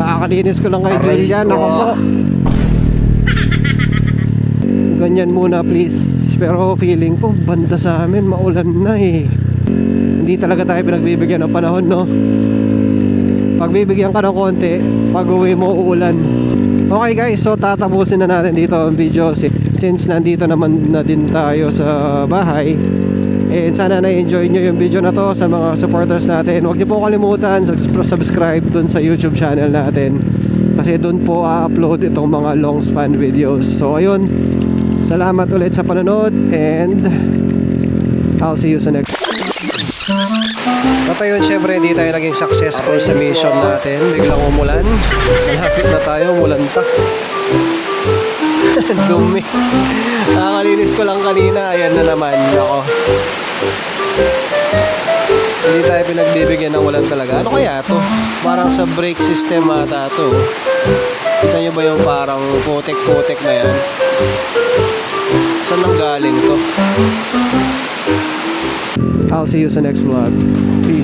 Kakalinis ko lang kay Julian. Ako po. Ganyan muna please. Pero feeling ko banda sa amin maulan na eh. Hindi talaga tayo pinagbibigyan ng panahon, no? Pagbibigyan ka ng konti, pag uwi mo uulan. Okay guys, so tatapusin na natin dito ang video since nandito naman na din tayo sa bahay. And sana na-enjoy nyo yung video na to sa mga supporters natin. Huwag nyo po kalimutan subscribe dun sa YouTube channel natin, kasi dun po a-upload itong mga long span videos. So ayun, salamat ulit sa panonood, and I'll see you sa next. At ayun, syempre di tayo naging successful sa mission natin. Biglang umulan. Malapit na tayo, umulanta. Dumi. Nakakalinis ko lang kanina. Ayan na naman ako. Hindi tayo pinagbibigyan ng ulan talaga. Ano kaya to? Parang sa brake system ata to. Kita nyo ba yung parang putik-putik na yan? Saan nang galing to? I'll see you sa next vlog. Peace.